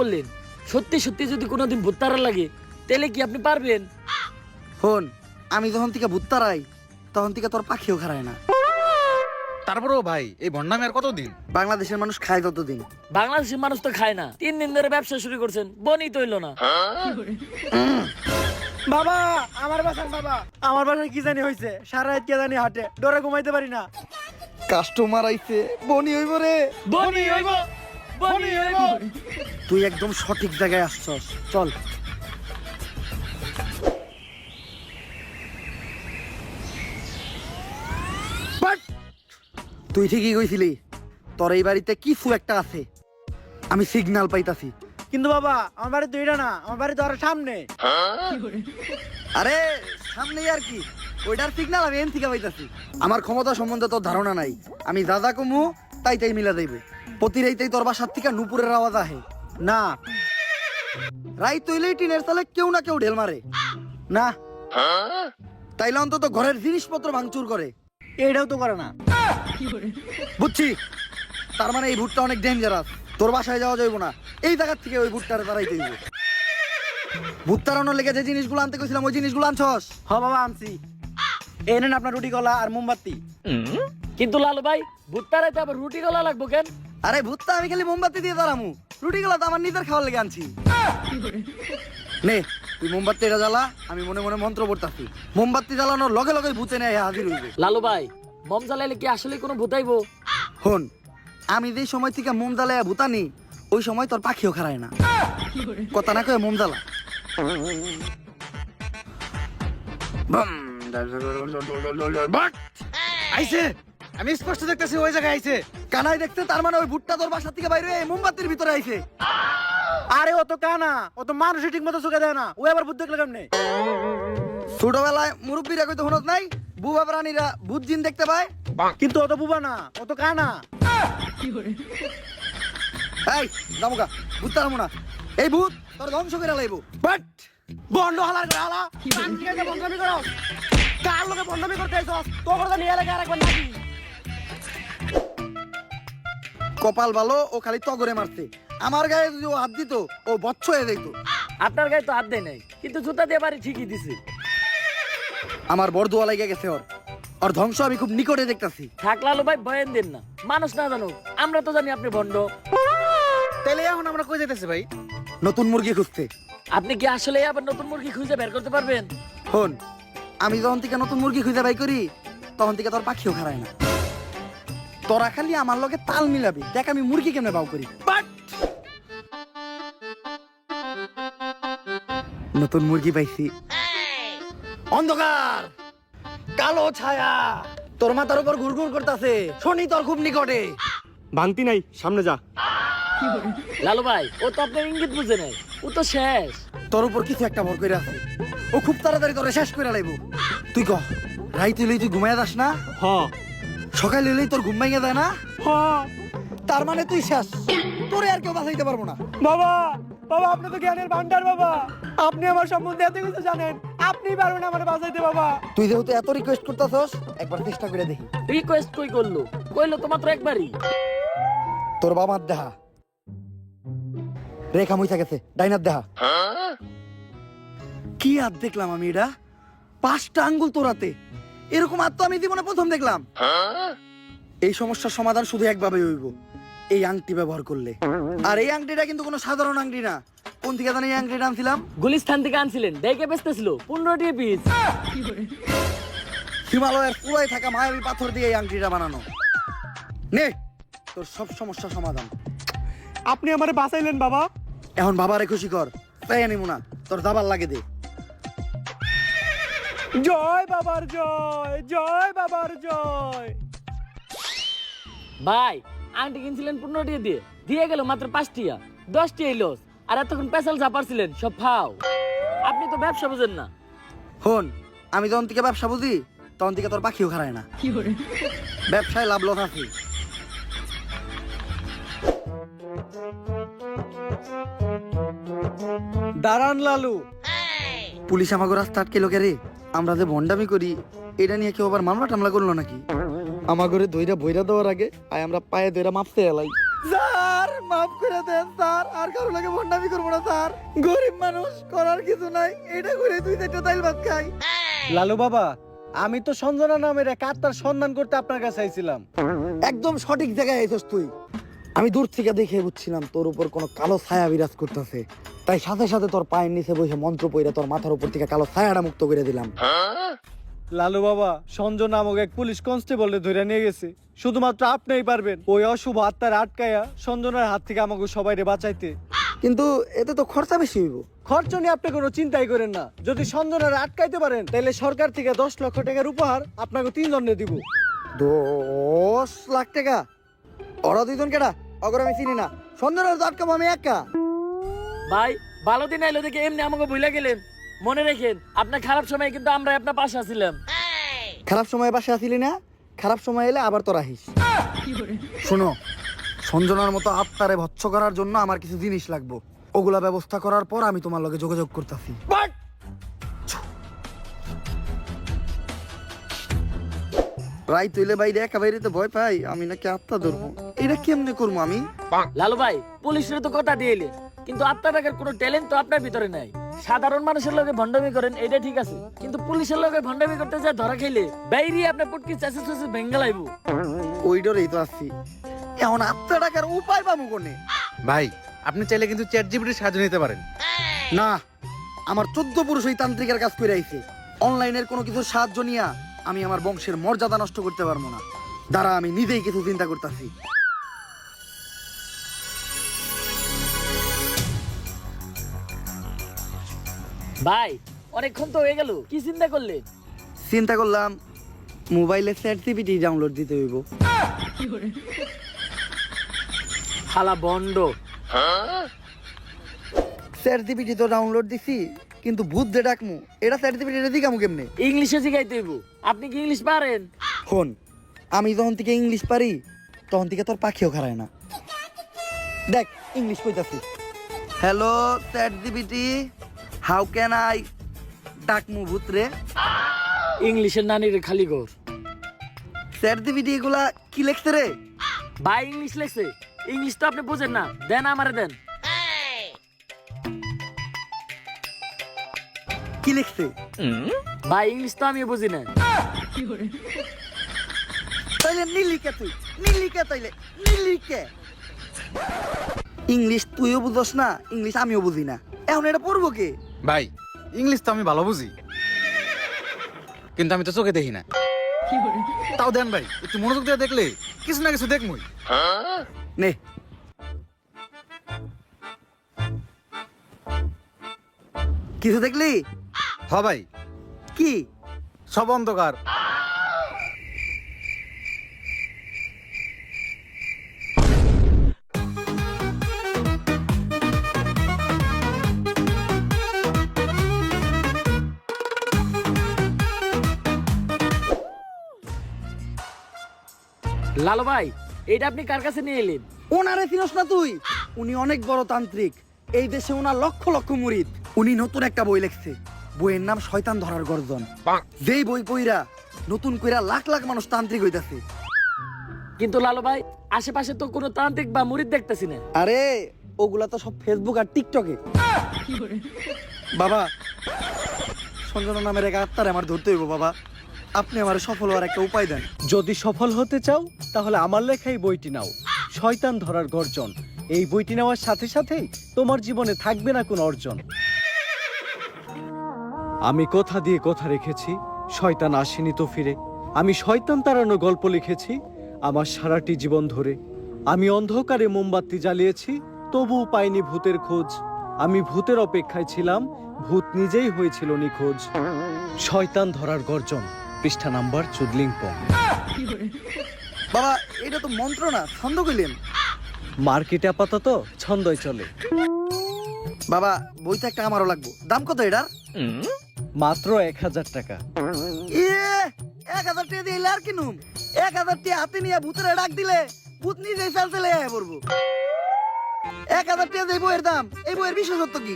বললেন, সত্যি সত্যি যদি কোনোদিন ভূত তাড়া লাগে তাহলে কি আপনি পারবেন? হন, আমি যখন থেকে ভূত তাড়াই তখন থেকে তোর পাখিও খারায় না। তারপরেও ভাই এই ভন্ডামি আর কতদিন? বাংলাদেশের মানুষ খায় ততদিন। বাংলাদেশের মানুষ তো খায় না, 3 দিন ধরে ব্যবসা শুরু করছেন, বনি তো হইলো না। বাবা আমার বাসার বাবা, আমার বাসায় কি জানি হয়েছে, সারা রাত কে জানি হাটে, ডরে ঘুমাইতে পারি না। কাস্টমার আইছে, বনি হইব রে। বনি হইব, বনি হইব। তুই একদম সঠিক জায়গায় আসছস, চল। তুই ঠিকই কইছিলি, তোর এই বাড়িতে কিছু একটা আছে, আমি সিগন্যাল পাইতাছি। কিন্তু বাবা আমার বাড়ি তো এটা না, আমার বাড়ি তো আরো সামনে। আরে সামনেই আর কি, ওইটার সিগন্যাল আমি এন থেকে পাইতাছি। আমার ক্ষমতা সম্বন্ধে তোর ধারণা নাই, আমি দাদা কমু তাই তাই মিলা দেব। প্রতি রাইতেই তোর বাসার থেকে নুপুরের আওয়াজ আহে না রাইত হইলেই টিনের চালে কেউ না কেউ ঢেল মারে না, তাইলে অন্তত ঘরের জিনিসপত্র ভাঙচুর করে। এইটাও তো করে না। বুঝছি, তার মানে এই ভুটটা অনেক ডেঞ্জারাস। তোর বাসায় যাওয়া যাইব না, এই জায়গার থেকে ওই ভুট্টারে তারাইতে হইব। ভুট তাড়ানোর লেগে যে জিনিসগুলো আনতে কইছিলাম ওই জিনিসগুলো আনছস? হ বাবা আনছি, এই নেন আপনার রুটি কলা আর মোমবাতি। কিন্তু লালু ভাই, ভূত তাড়াইতে আবার রুটি গলা লাগবো কেন? আরে ভুট্টা আমি খালি মোমবাতি দিয়ে দাঁড়ামু, রুটিগুলো তো আমার নিজের খাওয়ার লেগে আনছি। নে তুই মোমবাতি এটা জ্বালা, আমি মনে মনে মন্ত্র পড়তাছি। মোমবাতি জ্বালানোর লগে লগে ভূতে নেয় হাজির হইবে। লালু ভাই, মম জ্বালাইলে কি আসলে কোনো ভূত আইবো? হন, আমি যেই সময় থেকে মোম জ্বালাইয়া ভূতানি ওই সময় তোর পাখিও খারায় না। কথা না কয়ে মোম জ্বালা। আইছে, আমি স্পষ্ট দেখতেছি ওই জায়গায় আইছে। কানাই দেখতে, তার মানে ওই ভুট্টা তোর বাসা থেকে বাইরে মোমবাতির ভিতরে আইছে। আরে ও তো কানা, ও তো মানুষই ঠিক মতো চোখে দেয় না, ও আবার ভূত দেখলে কেমনে? ছোটবেলায় মুরব্বীরা কইতে হনত নাই, বুবা প্রাণীরা ভূত জিন দেখতে পায়। কিন্তু ও তো বুবা না, ও তো কানা। এই জামুকা, ভূত তাড়ামু না, এই ভূত তোর ধ্বংস করে লাইব। বাট বন্ধ হালার করে হালা, পান্তি খাইতে বন্ধমি করো। কার লোকে বন্ধমি করতে আইছস? তোর কথা নিয়ে লাগে আরেকবার নাকি? কপাল ভালো, ও খালি তগরে মারছে। আমার গায়ে যদি ও হাত দিত ও বচ্চ হয়ে যাইতো। আপনার গায়ে তো হাত দেয় নাই, কিন্তু জুতা দিয়ে বাড়ি ঠিকই দিছে। আমার বরদুয়া লেগে গেছে ওর, ওর ধ্বংস আমি খুব নিকটে দেখতাছি। থাক লালু ভাই, ভয়েন দেন না, মানুষ না জানুক, আমরা তো জানি আপনি ভণ্ড। তাইলে এখন আমরা কই যাইতেছি ভাই? নতুন মুরগি খুঁজতে। আপনি কি আসলে আবার নতুন মুরগি খুঁজে বের করতে পারবেন? হন, আমি যখন থেকে নতুন মুরগি খুঁজে বাই করি তখন থেকে তোর পাখিও খারায় না। তোরা খালি আমার লগে তাল মিলাবি, দেখ আমি মুরগি কেমনে বাউ করি। বাট নতুন মুরগি পাইছি। অন্ধকার, কালো ছায়া তোর মাথার উপর ঘুরঘুর করতেছে, শনি তোর খুব নিকটে। ভাঙতি নাই, সামনে যা। লালু ভাই, ও তো আপনার ইঙ্গিত বুঝে নাই, ও তো শেষ। তোর উপর কিছু একটা ভর করে আছে, ও খুব তাড়াতাড়ি তোরে শেষ করে লাইব। তুই কহ, রাইতে হইলেই তুই ঘুমাইয়া যাস না, হ সকালে হইলেই তোর ঘুম ভেঙে যায় না, হ। তার মানে তুই শেষ, তোরে আর কেউ বাঁচাইতে পারবো না। বাবা, বাবা আপনি তো জ্ঞানের ভান্ডার বাবা, আপনি আমার সম্বন্ধে এত কিছু জানেন, আপনি পারবেন আমার বাঁচাইতে বাবা। তুই যেহেতু এত রিকোয়েস্ট করতেছস, একবার চেষ্টা করে দেখি। রিকোয়েস্ট কই করলো? কইলো তো মাত্র একবারই। তোর বাবার দেহা রেখা মুইসা গেছে, ডাইনার দেহা। কি হাত দেখলাম আমি, এটা 5টা আঙ্গুল তোরাতে, এরকম হাত তো আমি জীবনে প্রথম দেখলাম। এই সমস্যার সমাধান শুধু একভাবে হইব, এই আংটি ব্যবহার করলে। আর এই আংটিটা কিন্তু কোনো সাধারণ আংটি না। কোন থেকে জানি এই আংটিটা আনছিলাম? গুলিস্তান থেকে আনছিলেন, দেখে বেচতেছিল 15 পিস। হিমালয়ের পুরাই থাকা মায়াবী পাথর দিয়ে এই আংটিটা বানানো। নে তোর সব সমস্যার সমাধান। আপনি আমারে বাঁচাইলেন বাবা। এখন বাবারে খুশি কর, তাই আনিমু না, তোর দাবার লাগে দে। জয় বাবার জয়, জয় বাবার জয়। ভাই, আংটি কিনছিলেন 15 দিয়ে, দিয়ে গেল মাত্র 5 টিয়া, 10 টিয়াই লস। আর এতক্ষণ পেশাল চাপারছিলেন, সব ফাও। আপনি তো ব্যবসা বুঝেন না। হন, আমি যখন থেকে ব্যবসা বুঝি তখন থেকে তোর পাখিও খারায় না। ব্যবসায় লাভ লস আছে। দাঁড়ান লালু। পুলিশ আমাকে রাস্তা আটকে লোকে রে, আমরা যে ভন্ডামি করি এটা নিয়ে কেউ আবার মামলা টামলা করলো নাকি? আমার ঘরে দইরা বইরা দেওয়ার আগে আয় আমরা পায়ে দইরা মাপতে এলাই। স্যার মাফ করে দেন স্যার, আর কারো লাগে ভন্ডামি করবো না স্যার। গরিব মানুষ, করার কিছু নাই, এটা করে 2-4টা তাইল ভাত খাই। লালু বাবা, আমি তো সঞ্জনা নামের এক আত্মার সন্ধান করতে আপনার কাছে আইছিলাম। একদম সঠিক জায়গায় আইছস তুই। আমি দূর থেকে দেখে বুঝছিলাম তোর উপর কোনো কালো ছায়া বিরাজ করতেছে, তাই সাথে সাথে তোর পায়ের নিচে বসে মন্ত্র পইরা তোর মাথার উপর থেকে কালো ছায়াটা মুক্ত করে দিলাম। লালু বাবা, সঞ্জয় নামক এক পুলিশ কনস্টেবলে ধরে নিয়ে গেছে। শুধুমাত্র আপনিই পারবেন ওই অশুভ আত্মার আটকায়া সঞ্জনার হাত থেকে আমাকে সবাইরে বাঁচাইতে। কিন্তু এতে তো খরচা বেশি হইব। খরচ নিয়ে আপনি কোনো চিন্তাই করেন না। যদি সঞ্জনার আটকাইতে পারেন তাহলে সরকার থেকে 10 লক্ষ টাকার উপহার আপনাকে 3 জনে দিব। 10 লাখ টাকা? ওরা 2 জন কেডা? অগর আমি চিনি না। সন্ধ্যার তো আটকাবো আমি একা। ভাই ভালো দিন আইলো দেখে এমনি আমাকে ভুলে গেলেন। মনে রেখেন আপনার খারাপ সময় কিন্তু আমরা আপনার পাশে আছিলাম। খারাপ সময় পাশে আসিলি না, খারাপ সময় এলে আবার তোরা আহিস। শোনো, সঞ্জনার মতো আত্মারে ভৎস করার জন্য আমার কিছু জিনিস লাগবে। ওগুলা ব্যবস্থা করার পর আমি তোমার লগে যোগাযোগ করতেছি। রাই তুইলে বাইরে একা বাইরে তো ভয় পাই, আমি নাকি আত্মা ধরবো। এটা কেমনে করবো আমি? লালু ভাই পুলিশের তো কথা দিয়ে এলেন, কিন্তু আপনার টাকার কোনো ট্যালেন্ট তো আপনার ভিতরে নাই। সাধারণ মানুষের লগে ভণ্ডামি করেন এটা ঠিক আছে, কিন্তু পুলিশের লগে ভণ্ডামি করতে যা ধরা খাইলে বাইরে আপনার পুটকি চাষে চাষে ভেঙ্গে লাইব। ওই ডরেই তো আসছি। এখন আত্মা টাকার উপায় পাবো কোনে? ভাই আপনি চাইলে কিন্তু চ্যাট জিপিটির সাহায্য নিতে পারেন। না, আমার 14 পুরুষ ওই তান্ত্রিকের কাজ করে আইছে। অনলাইনের কোনো কিছু সাহায্য নিয়া আমি আমার বংশের মর্যাদা নষ্ট করতে পারবো না। দাঁড়া, আমি নিজেই কিছু চিন্তা করতেছি। ভাই অনেকক্ষণ তো হয়ে গেল, কি চিন্তা করলেন? চিন্তা করলাম মোবাইলে চ্যাট জিপিটি ডাউনলোড দিতে হইব। হালা বন্ড। চ্যাট জিপিটি তো ডাউনলোড দিছি, কিন্তু ভূত দে ডাকমু, এটা চ্যাট জিপিটি দিকামু কেমনে? ইংলিশে শিখাইতে হইব। আপনি কি ইংলিশ পারেন? ফোন, আমি যখন থেকে ইংলিশ পারি তখন থেকে তোর পাখিও খারায় না। দেখ ইংলিশ কইতাছি। Hello ChatGPT, how can I ডাকমু ভূত রে? ইংলিশের নানির খালি ঘর। চ্যাট জিপিটি এগুলা কি লেখছে রে? ভাই ইংলিশ লেখছে, ইংলিশ তো আপনি বুঝেন না। দেন আমারে দেন। কি লিখছে? ভাই ইংলিশ তো আমিও বুঝি না। তাইলে নীলিকে তুই নীলিকে, তাইলে নীলিকে। ইংলিশ তুইও বুঝস না, ইংলিশ আমিও বুঝি না, এখন এটা পড়বো কে? ভাই ইংলিশ তো আমি ভালো বুঝি, কিন্তু আমি তো চোখে দেখি না। তাও দেন ভাই, একটু মনোযোগ দিয়ে দেখলে কিছু না কিছু দেখমই। নে, কিছু দেখলি? হ ভাই, কি? সব অন্ধকার। লালু ভাই এটা আপনি কার কাছে নিয়ে এলেন? ওনারে চিনস না তুই? উনি অনেক বড় তান্ত্রিক, এই দেশে ওনার লক্ষ লক্ষ মুরিদ। উনি নতুন একটা বই লিখছে, বইয়ের নাম শয়তান ধরার গর্জন। যেই বই পইরা নতুন কইরা লাখ লাখ মানুষ তান্ত্রিক হইতাছে। কিন্তু লালু ভাই আশেপাশে তো কোনো তান্ত্রিক বা মুরিদ দেখতেছি না। আরে ওগুলা তো সব ফেসবুক আর টিকটকে। বাবা, সঞ্জনা নামের এক আত্মারে আমার ধরতে হইব। বাবা, আপনি আমার সফল হওয়ার একটা উপায় দেন। যদি সফল হতে চাও তাহলে আমার লেখা এই বইটি নাও, শয়তান ধরার গর্জন। এই বইটি নেওয়ার সাথে সাথেই তোমার জীবনে থাকবে না কোনো অর্জন। আমি কথা দিয়ে কথা রেখেছি, শয়তান আসেনি তো ফিরে। আমি শয়তান তাড়ানো গল্প লিখেছি আমার সারাটি জীবন ধরে। আমি অন্ধকারে মোমবাতি জ্বালিয়েছি, তবুও পাইনি ভূতের খোঁজ। আমি ভূতের অপেক্ষায় ছিলাম, ভূত নিজেই হয়েছিল নিখোঁজ। শয়তান ধরার গর্জন, পৃষ্ঠা নাম্বার চুদলিংপং। বাবা, এটা তো মন্ত্র না, ছন্দ কইলেন। মার্কেটে আপাতত ছন্দই চলে। বাবা, বইটা একটা আমারও লাগবো। দাম কত এটার? মাত্র 1000 টাকা। 1000 টাকা দিলে আর কিনুম? 1000 টাকা হাতে নিয়ে ভূতের ডাক দিলে ভূত নিজেই চালতে পড়বো। 1000 টাকা দিয়ে বইয়ের দাম, এই বইয়ের বিশেষত্ব কি?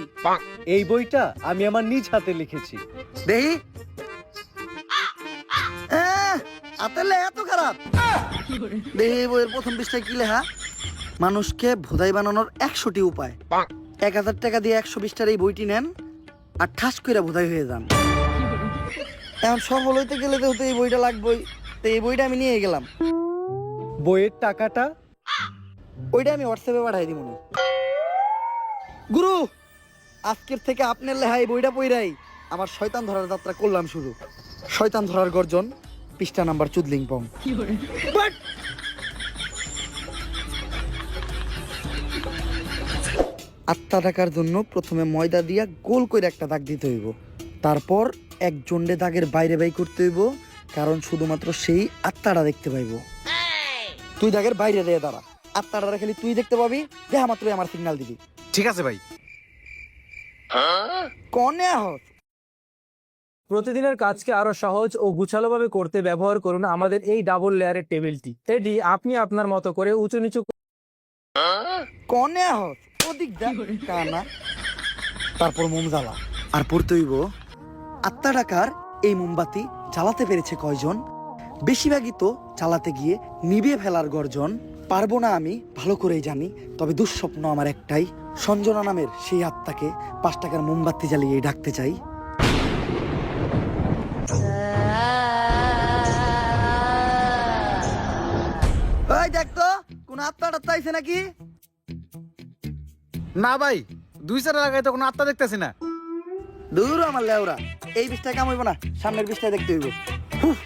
এই বইটা আমি আমার নিজ হাতে লিখেছি। দেখি। হাতের লেখা এত খারাপ? দেখি বইয়ের প্রথম পৃষ্ঠায় কি লেখা? মানুষকে ভোদাই বানানোর 100টি উপায়। 1000 টাকা দিয়ে 120টার এই বইটি নেন আর ঠাস কইরা ভোদাই হয়ে যান। এখন সফল হইতে গেলে তো এই বইটা লাগবেই, তো এই বইটা আমি নিয়ে গেলাম। বইয়ের টাকাটা? ওইটা আমি হোয়াটসঅ্যাপে পাঠাই দিব। গুরু, আজকের থেকে আপনার লেহাই বইটা পইরাই আমার শয়তান ধরার যাত্রা করলাম শুরু। শয়তান ধরার গর্জন, পৃষ্ঠা নাম্বার চুদলিং পং। আত্মা ডাকার জন্য প্রথমে ময়দা দিয়া গোল করে একটা দাগ দিতে হইব, তারপর এক জন্ডে দাগের বাইরে বাই করতে হইব, কারণ শুধুমাত্র সেই আত্মাটা দেখতে পাইব। তুই দাগের বাইরে দিয়ে দাঁড়া, আত্মাটা খালি তুই দেখতে পাবি, দেখা মাত্রই আমার সিগন্যাল দিবি। ঠিক আছে ভাই। কনে আহত? প্রতিদিনের কাজকে আরো সহজ ও গুছালোভাবে করতে ব্যবহার করুন আমাদের এই ডাবল লেয়ারের টেবিলটি। এটি আপনি আপনার মতো করে উঁচু নিচু কনে আহত? ওদিক যা কানা। তারপর মোম জ্বালা আর পড়তে হইব আত্মা ডাকার এই মোমবাতি জ্বালাতে পেরেছে কয়জন, বেশিরভাগই তো জ্বালাতে গিয়ে নিভিয়ে ফেলার গর্জন। পারবো না আমি ভালো করেই জানি, তবে দুঃস্বপ্ন আমার একটাই, সঞ্জনা নামের সেই আত্মাকে 5 টাকার মোমবাতি জ্বালিয়ে ডাকতে চাই। ওই দেখ তো কোন আত্মা টাত্মা আইছে নাকি? না ভাই, 2 চার লাগাই তো কোনো আত্মা দেখতেছি না। দূর আমার লেওরা, এই বিষটা কাম হইব না, সামনের বিষটা দেখতে হইব। হুফ।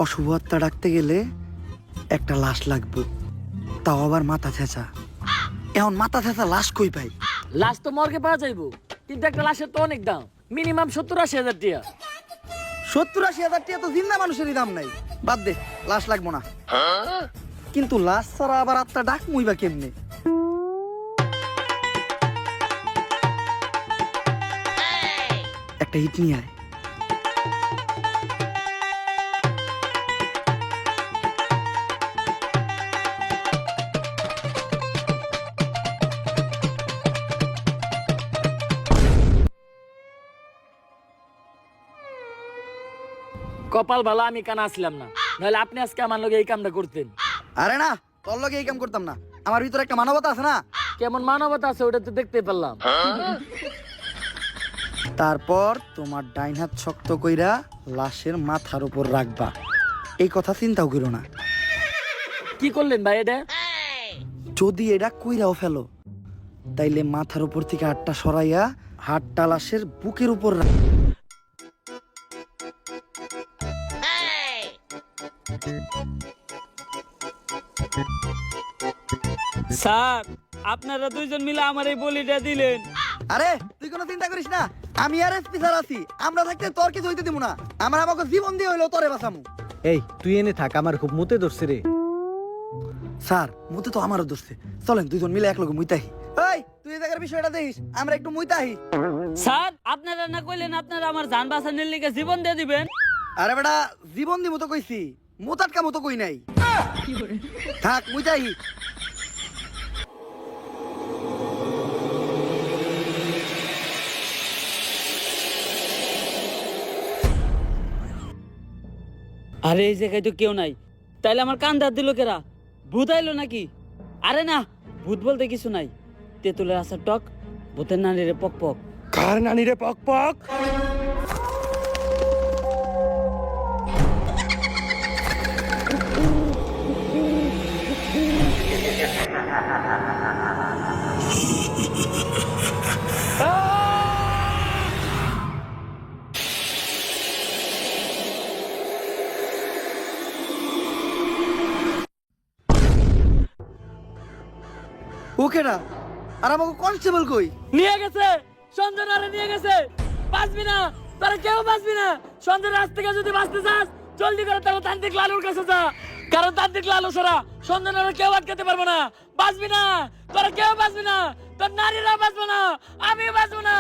অশুভ আত্মা ডাকতে গেলে একটা লাশ লাগবে, তাও আবার মাথা ছেঁচা। এখন মাথা ছেঁচা লাশ কই পাই? লাশ তো মর্গে পাওয়া যাইবো, কিন্তু একটা লাশের তো অনেক দাম, মিনিমাম 70-80 হাজার টাকা। 70-80 হাজার টাকা তো জিন্দা মানুষেরই দাম নাই, বাদ দে, লাশ লাগবো না। কিন্তু লাশ ছাড়া আবার আত্মা ডাক মুইবা কেমনে? একটা হিট নিয়ে আয়। কপাল ভালো আমি কানা আসলাম না, নাহলে আপনি আজকে আমার লগে এই কামটা করতেন। আরে না, তোর লগে এই কাম করতাম না, আমার ভিতরে একটা মানবতা আছে না। কেমন মানবতা আছে ওটা তো দেখতে পারলাম। তারপর তোমার ডাইন হাত শক্ত কইরা লাশের মাথার উপর রাখবা, এই কথা চিন্তাও করো না। কি করলেন ভাই এটা? যদি এটা কইরাও ফেলো, তাইলে মাথার উপর থেকে হাতটা সরাইয়া হাতটা লাশের বুকের উপর রাখ। স্যার, আপনারা দুইজন মিলে আমার এই বলিটা দিলেন। আরে তুই কোনো চিন্তা করিস না, আমি আর এসপি স্যার আছি, আমরা থাকতে তোর কিছু হইতে দিব না। আমার আমাকে জীবন দিয়ে হইলো তোরে বাঁচামু। এই তুই এনে থাক, আমার খুব মুতে ধরছে রে। স্যার মুতে তো আমারও ধরছে, চলেন দুইজন মিলে এক লগে মুইতাহি। এই তুই এই জায়গার বিষয়টা দেখিস, আমরা একটু মুইতাহি। স্যার, আপনারা না কইলেন আপনারা আমার জান বাঁচানোর লিগে জীবন দিয়ে দিবেন? আরে বেটা, জীবন দিমু তো কইছি, মুতাটকা মতো কই নাই। থাক মুইতাহি। আরে এই জায়গায় তো কেউ নাই, তাইলে আমার কান ধার দিল কেরা? ভূত আইলো নাকি? আরে না, ভূত বলতে কিছু নাই। তেঁতুলের আসার টক, ভূতের নানিরে পক পক। কার নানি রে পক পক? ওকেরা, আর আমাকে কনস্টেবল কই? নিয়ে গেছে, সঞ্জনারে নিয়ে গেছে। বাঁচবি না, তোরা কেউ বাঁচবি না। সঞ্জনার রাত থেকে যদি বাঁচতে চাস, জলদি করে তাহলে তান্ত্রিক লালুর কাছে যা, কারণ তান্ত্রিক লালু ছাড়া সঞ্জনারে কেউ আটকাতে পারবো না। বাঁচবি না, তোরা কেউ বাঁচবি না, তোর নারীরা বাঁচবো না, আমি বাঁচবো না।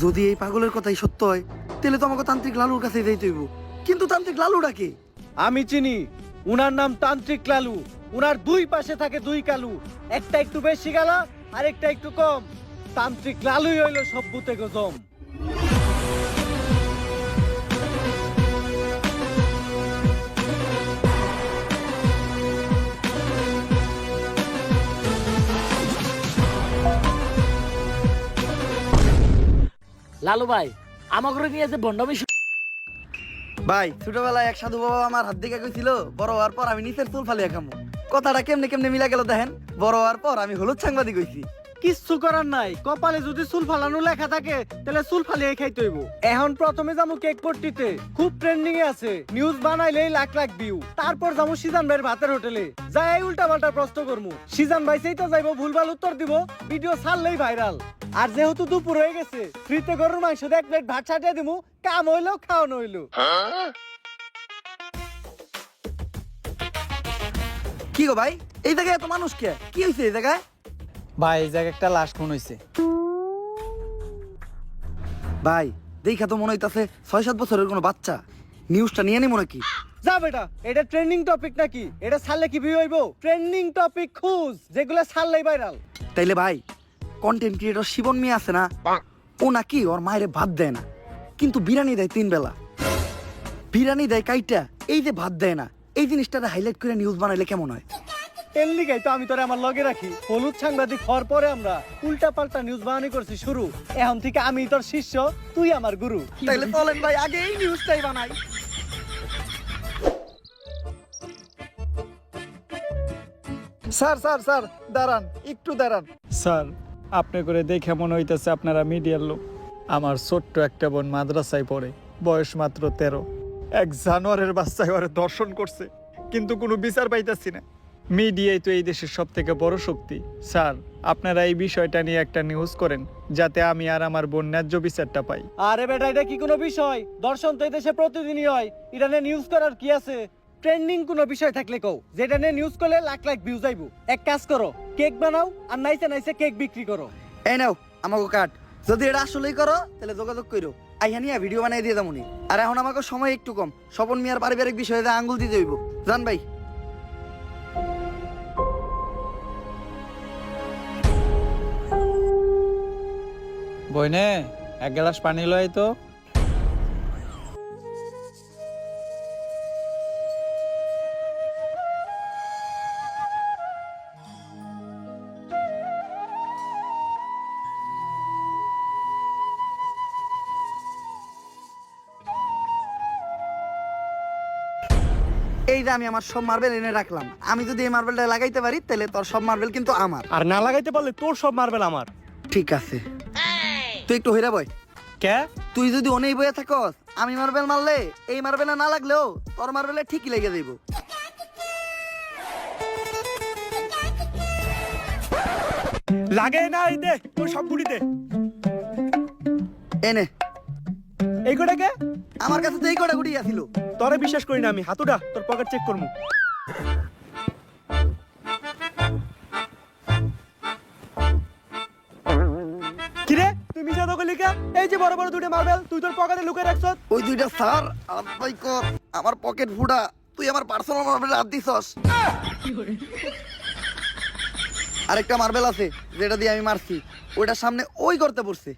যদি এই পাগলের কথাই সত্য হয়, তাহলে তো আমাকে তান্ত্রিক লালুর কাছে যাইতে হইব। কিন্তু তান্ত্রিক লালুটা কে? আমি চিনি, উনার নাম তান্ত্রিক লালু। উনার 2 পাশে থাকে 2 কালু, একটা একটু বেশি গালা আর একটা একটু কম। তান্ত্রিক লালুই হইল সব ভূতে গজম। লালু ভাই আমাকে নিয়ে যে ভণ্ডামি ভাই ছোটবেলায় এক সাধু বাবা আমার হাত দিকে কইছিল বড় হওয়ার পর আমি নিচের চুল ফালিয়া খামু। কথাটা কেমনে কেমনে মিলা গেল দেখেন। বড় হওয়ার পর আমি হলুদ সাংবাদিক হইছি। কিচ্ছু করার নাই, কপালে যদি চুল ফালানো লেখা থাকে তাহলে চুল ফালিয়ে খাইতে হইব। এখন প্রথমে যাবো কেক পট্টিতে, খুব ট্রেন্ডিং এ আছে, নিউজ বানাইলেই লাখ লাখ ভিউ। তারপর যাবো সিজান ভাইয়ের ভাতের হোটেলে, যাই উল্টা পাল্টা প্রশ্ন করবো, সিজান ভাই সেই তো যাইবো ভুলভাল উত্তর দিব, ভিডিও ছাড়লেই ভাইরাল। আর যেহেতু দুপুর হয়ে গেছে, ফ্রিতে গরুর মাংস দিয়ে 1 প্লেট ভাত ছাটিয়ে দিমু, কাম হইলো খাওয়ানো হইলো। কি গো ভাই, এই জায়গায় এত মানুষ কে? কি হয়েছে এই জায়গায়? ভাই এই জায়গায় একটা লাশ খুন হয়েছে। ভাই দেখা তো মনে হইতাছে 6-7 বছরের কোনো বাচ্চা। নিউজটা নিয়ে নিব নাকি? যা বেটা, এটা ট্রেন্ডিং টপিক নাকি? এটা ছাড়লে কি ভিউ হইব? ট্রেন্ডিং টপিক খুঁজ, যেগুলো ছাড়লেই ভাইরাল। তাইলে ভাই কন্টেন্ট ক্রিয়েটর শিবন মিয়া আছে না, ও নাকি ওর মায়ের ভাত দেয় না, কিন্তু বিরিয়ানি দেয় 3 বেলা। বিরিয়ানি দেয় কাইটা, এই যে ভাত দেয় না, এই জিনিসটা হাইলাইট করে নিউজ বানাইলে কেমন হয়? এর লিগাই তো আমি তোরে আমার লগে রাখি। হলুদ সাংবাদিক হওয়ার পরে আমরা উল্টা পাল্টা নিউজ বানানি করছি শুরু। এখন থেকে আমি তোর শিষ্য, তুই আমার গুরু। তাইলে চলেন ভাই আগে এই নিউজটাই বানাই। স্যার স্যার স্যার দাঁড়ান, একটু দাঁড়ান। স্যার আপনি করে দেখে মনে হইতেছে আপনারা মিডিয়ার লোক। আমার ছোট্ট একটা বোন মাদ্রাসায় পড়ে, বয়স মাত্র 13। এক জানোয়ারের বাচ্চায় ওরে দর্শন করছে, কিন্তু কোনো বিচার পাইতাছি না। মিডিয়াই তো এই দেশের সব থেকে বড় শক্তি। স্যার আপনারা এই বিষয়টা নিয়ে একটা নিউজ করেন, যাতে আমি আর আমার বোন ন্যায্য বিচারটা পাই। আরে বেটা, এটা কি কোনো বিষয়? দর্শন তো এই দেশে প্রতিদিনই হয়, এটা নিয়ে নিউজ করার কি আছে? ট্রেন্ডিং কোনো বিষয় থাকলে কও, যেটা নিয়ে নিউজ করলে লাখ লাখ ভিউজ আইবো। এক কাজ করো, কেক বানাও আর নাইসে নাইসে কেক বিক্রি করো। এই নাও আমাকে কাট। যদি এটা আসলেই করো তাহলে যোগাযোগ করো, আইহানিয়া ভিডিও বানাই দিয়ে যাবনি। আর এখন আমাকে সময় একটু কম, স্বপন মিয়ার পারিবারিক বিষয়ে আঙ্গুল দিতে হইব। জান ভাই। বইনে এক গ্লাস পানি লয় তো। এই যে আমি আমার সব মার্বেল এনে রাখলাম, আমি যদি এই মার্বেলটা লাগাইতে পারি তাহলে তোর সব মার্বেল কিন্তু আমার। আর না লাগাইতে পারলে তোর সব মার্বেল আমার। ঠিক আছে, তুই একটু হইরা বয়। কে? তুই যদি অনেক বয়ে থাকস, আমি মার্বেল মারলে এই মার্বেলে না লাগলেও তোর মার্বেলে ঠিকই লেগে যাইব। লাগে না, এই দে তোর সব গুড়ি দে। এনে এই গোটা কে? আমার কাছে তো এই কটা গুটি আছিল। তোরে বিশ্বাস করি না আমি, হাতুড়া তোর পকেট চেক করমু। কিরে তুই মিছা তো কইলি কে? এই যে বড় বড় দুটো মার্বেল তুই তোর পকেটে লুকিয়ে রাখছ। ওই দুইটা স্যার আলাই কর, আমার পকেট ফুটা। তুই আমার পার্সোনাল মার্বেলে হাত দিছস। আরেকটা মার্বেল আছে যেটা দিয়ে আমি মারছি, ওইটার সামনে ওই করতে পড়ছে।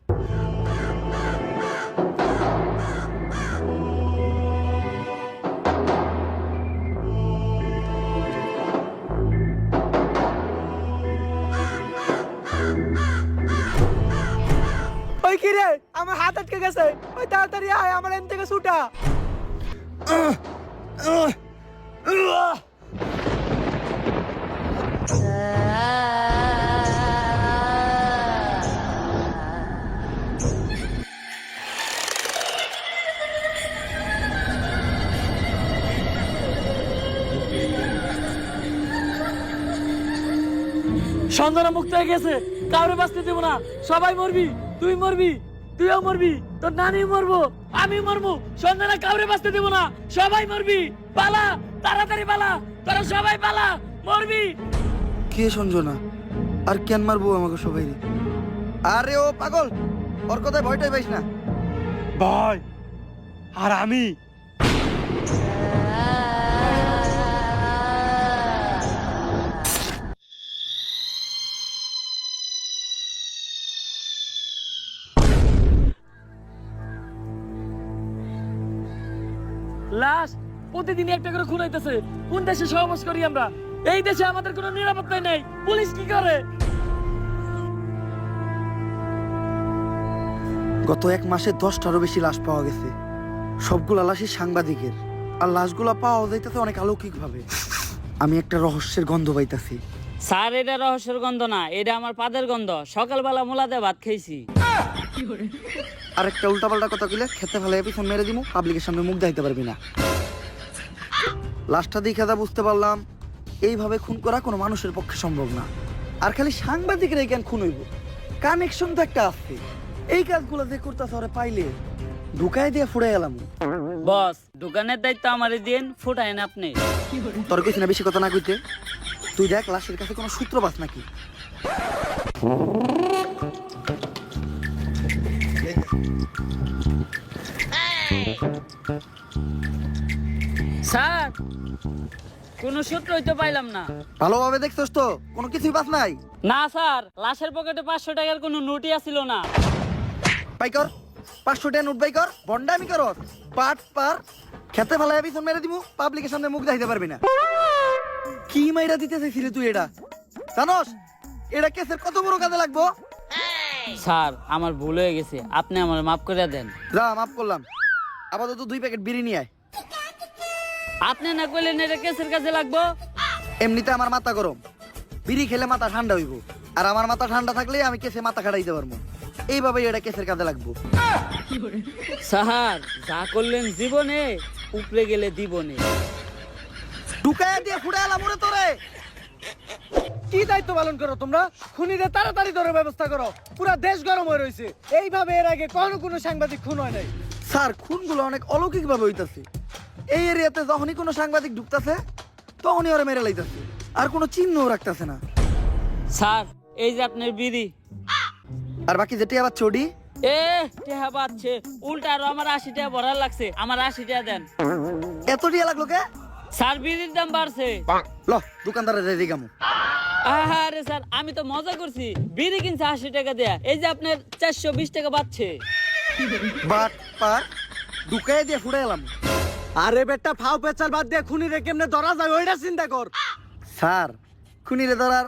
ওই কিরে আমার হাত আটকে গেছে, ওই তাড়াতাড়ি আয়, আমার এন থেকে ছুটা। সন্ধানা মুক্ত হয়ে গেছে, কাউরে বাঁচতে দেবো না। সবাই মরবি, তুই মরবি, তুইও মরবি, তোর নানি মরবো, আমি মরবো। সন্ধানা কাউরে বাঁচতে দেবো না, সবাই মরবি। পালা, তাড়াতাড়ি পালা, তোরা সবাই পালা, মরবি। কে সঞ্জনা? আর কেন মারবো আমাকে সবাই? আরে ও পাগল, ওর কথায় ভয়টাই পাইস না। ভাই আর আমি লাশ প্রতিদিন একটা করে খুন হইতেছে। কোন দেশে সহবাস করি আমরা? এই দেশে আমাদের কোনো নিরাপত্তা নেই। পুলিশ কি করে? গত 1 মাসে 10টারও বেশি লাশ পাওয়া গেছে। সবগুলা লাশই সাংবাদিকের, আর লাশগুলা পাওয়া যাইতেছে অনেক অলৌকিক ভাবে। আমি একটা রহস্যের গন্ধ পাইতাছি। স্যার এটা রহস্যের গন্ধ না, এটা আমার পাদের গন্ধ। সকালবেলা মোলাতে ভাত খাইছি। আর একটা উল্টাপাল্টা কথা কইলে খেতে ফেলে পিছন মেরে দিমু, পাবলিকের সামনে মুখ দেখাইতে পারবি না। লাশটা দেখে যা বুঝতে পারলাম, এইভাবে খুন করা কোনো মানুষের পক্ষে সম্ভব না। আর খালি সাংবাদিকের এই কেন খুন হইব? কানেকশন তো একটা আছে। এই কাজগুলো যে করতেছে ওরে পাইলে ঢুকাই দিয়ে ফুড়ে এলাম। বস, দোকানের দায়িত্ব আমারে দিন, ফুটাইন আপনি। তোর কইছি না বেশি কথা না কইতে। তুই দেখ লাশের কাছে কোনো সূত্র পাস নাকি। স্যার, কোনো সূত্রই তো পাইলাম না। ভালোভাবে দেখছস তো? কোনো কিছুই পাস নাই? না স্যার, লাশের পকেটে 500 টাকার কোনো নোটই আসিল না। বাই কর 500 টাকা নোট বাই কর। বন্ডামি কর পাট পার খেতে ফেলায় পিছন মেরে দিমু, পাবলিকের সামনে মুখ দেখাইতে পারবি না। কি মাইরা দিতে চাইছিলি তুই? এটা জানোস এটা কেসের কত বড় কাজে লাগবো? স্যার, আমার ভুল হয়ে গেছে, আপনি আমার মাফ করে দেন। যা মাফ করলাম। আপাতত 2 প্যাকেট বিড়ি নিয়ে আয়। আপনি না কইলেন এটা কেসের কাজে লাগবো। এমনিতে আমার মাথা গরম, বিড়ি খেলে মাথা ঠান্ডা হইব। আর আমার মাথা ঠান্ডা থাকলে আমি কেসে মাথা খাটাইতে পারবো। এইভাবে এটা কেসের কাজে লাগবো। স্যার, যা করলেন জীবনে, উপরে গেলে দিবনে। ঢুকায় দিয়ে ফুড়ে এলাম ওরে তোরে। কি দায়িত্ব পালন করো তোমরা? খুনিদের তাড়াতাড়ি ধরে ব্যবস্থা করো, পুরো দেশ গরম হয়ে রয়েছে। এইভাবে এর আগে কোনো সাংবাদিক খুন হয় নাই। স্যার, খুনগুলো অনেক অলৌকিক ভাবে হইতাছে। এই এরিয়াতে যখনই কোনো সাংবাদিক ঢুকতাছে তখনই ওরা মেরে লাইতাছে, আর কোনো চিহ্নও রাখতাছে না। স্যার, এই যে আপনার বিড়ি। আর বাকি যেটি আবার চড়ি টেহা পাচ্ছে উল্টা, আরো আমার 80 টাকা ভরার লাগছে। আমার 80 টাকা দেন। এত টিয়া লাগলো কে? স্যার, বিড়ির দাম বাড়ছে। ল দোকানদারে যাই দিগামু। আরে স্যার, আমি তো মজা করছি। বিড়ি কিনছে 80 টাকা দেয়া, এই যে আপনার 420 টাকা বাড়ছে। বাট পার ঢুকায় দিয়ে ফুড়ে এলাম। আরে বেটা, ফাও পেচাল বাদ দিয়ে খুনিরে কেমনে ধরা যায় ওইটা চিন্তা কর। স্যার, খুনিরে ধরার